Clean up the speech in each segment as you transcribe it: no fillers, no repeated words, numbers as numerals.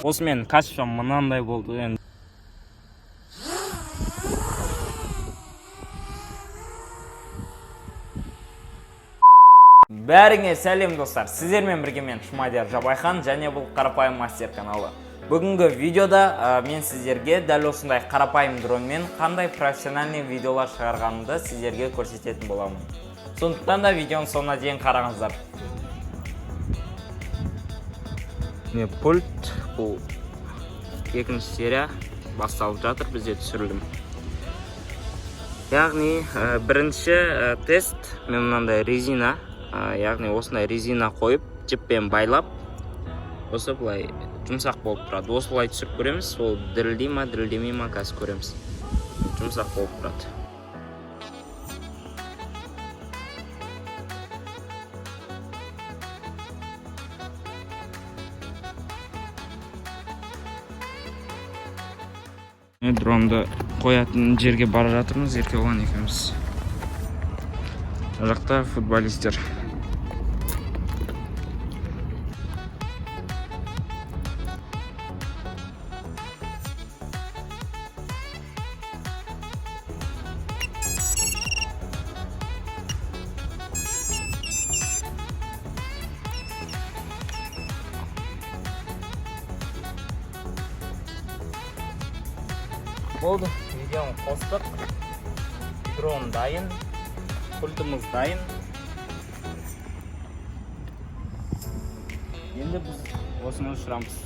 Осы мен качеством мынандай болды енді. Бәріңе сәлем достар. Сіздермен бірге мен Шмадияр Жабайхан және бұл Қарапайым Мастер каналы. Бүгінгі видеода мен сіздерге дәл осындай қарапайым дронмен қандай профессиональный видеолар шығарғанымды сіздерге көрсететін боламын. Сондықтан да видеоның соңына дейін қараңыздар. Міне пульт, бұл екінші серия басталып жатыр, бізде түсірілім. Яғни бірінші тест мен мынандай резина, яғни осындай резина қойып, жіппен байлап, осы бұлай жұмсақ болып тұрады. Осылай түсіріп көреміз, ол дірілдей ма, дірілдемей ма, қазір көреміз. Жұмсақ болып тұрады. Дронды қоятын жерге бара жатырмыз, Еркебұлан екеуміз. Ол жақта футболистер. Болды, видеоны қостық. Дрон дайын, пультымыз дайын. Енді біз осыны ұшырамыз.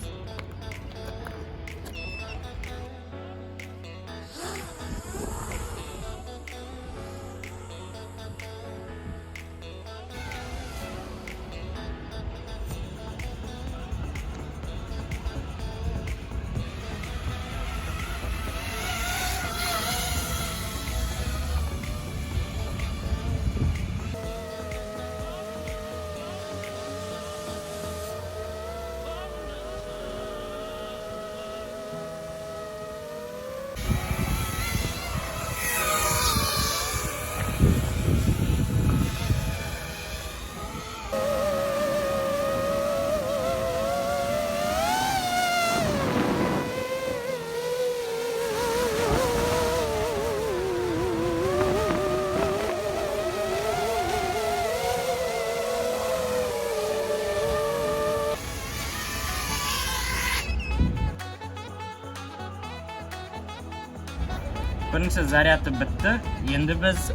Бірінші заряды бітті. Енді біз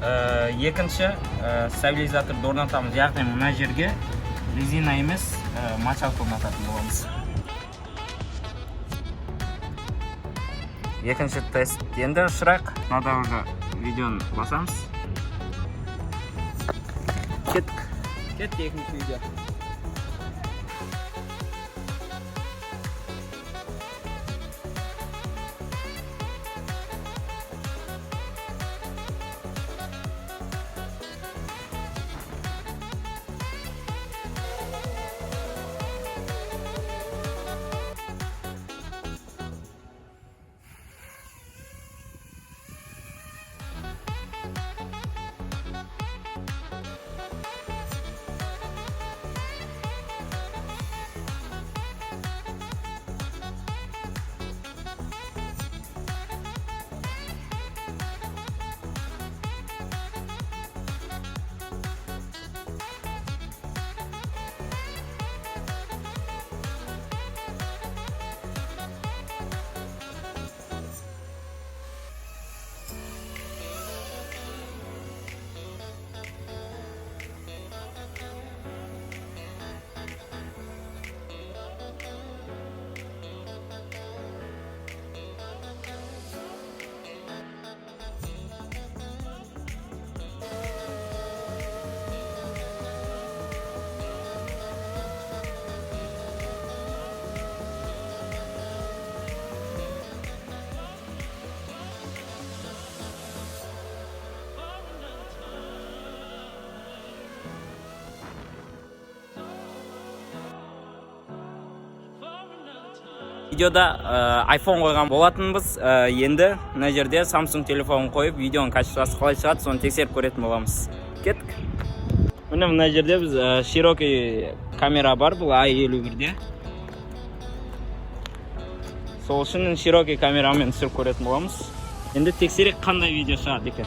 екінші стабилизаторды орнатамыз. Яғни мына жерге резина емес, мочалка орнататын боламыз. Екінші тест енді ұшырақ. Мынада уже видеоны басамыз. Кеттік. Кетті екінші видео. Видеода iPhone қойған болатынбыз. Енді мына жерде Samsung телефонын қойып, видеоның качествосы қалай шығады, соны тексеріп көретін боламыз. Кеттік. Мына жерде біз широкий камера бар, бұл i51-де. Сол үшін широкий камерамен түсіріп көретін боламыз. Енді тексерек қандай видео шығады екен.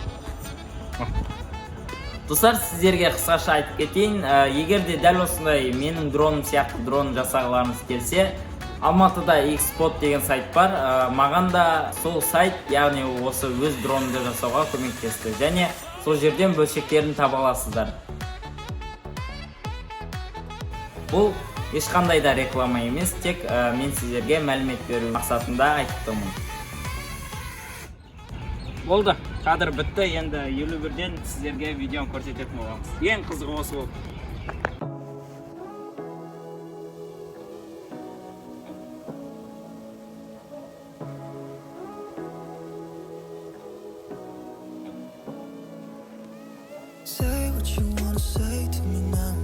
Достар, сіздерге қысқаша айтып кетейін, егер де дәл осындай менің дроным сияқты дрон жасағыларыңыз келсе, Алматыда Xpot деген сайт бар. Маған да сол сайт, яғни осы өз дронымды жасауға көмектесті. Және сол жерден бөлшектерін таба аласыздар. Бұл ешқандай да реклама емес, тек мен сіздерге мәлімет беру мақсатында айттымын. Болды, кадр бітті, енді 51-ден сіздерге видеоны көрсететін боламыз. Ең қызығы осы болды. Say what you wanna say to me now.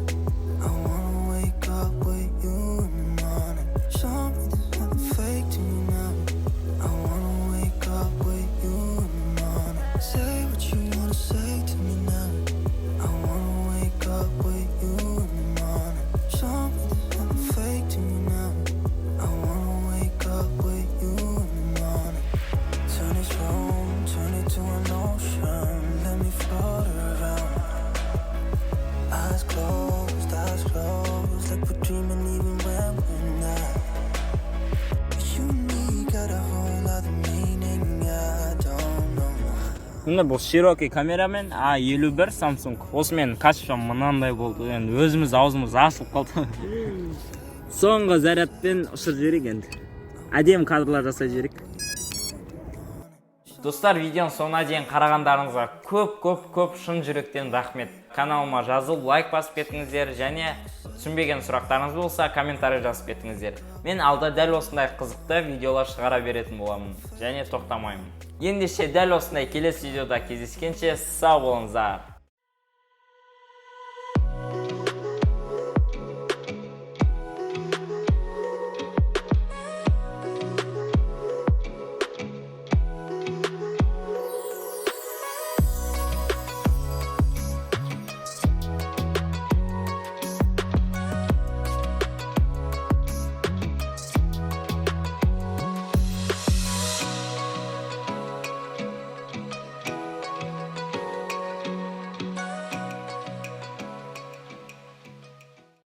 I wanna wake up with you in the morning. Show me there's nothing fake to me now. I wanna wake up with you in the morning. Say what you wanna say to me now. I wanna wake up with you in the morning. Show me there's nothing fake to me now. I wanna wake up with you in the morning. Turn this room, turn it to an ocean. Let me float around. Eyes closed, like we're dreaming even when we're not. You and me got a whole other meaning, I don't know. Міне бұл широкий камерамен A51 Samsung. Осымен качеством мынандай болды. Енді өзіміз аузымыз ашылып қалды. Соңғы зарядпен ұшырып жіберейік енді. Әдемі кадрлар жасай жіберейік. Достар, видеоның соңына дейін қарағандарыңызға көп шын жүректен рахмет. Каналыма жазылып, лайк басып кетіңіздер, және түсінбеген сұрақтарыңыз болса, комментарий жазып кетіңіздер. Мен алда дәл осындай қызықты видеолар шығара беретін боламын, және тоқтамаймын. Ендеше дәл осындай келесі видеода кездескенше сау болыңыздар.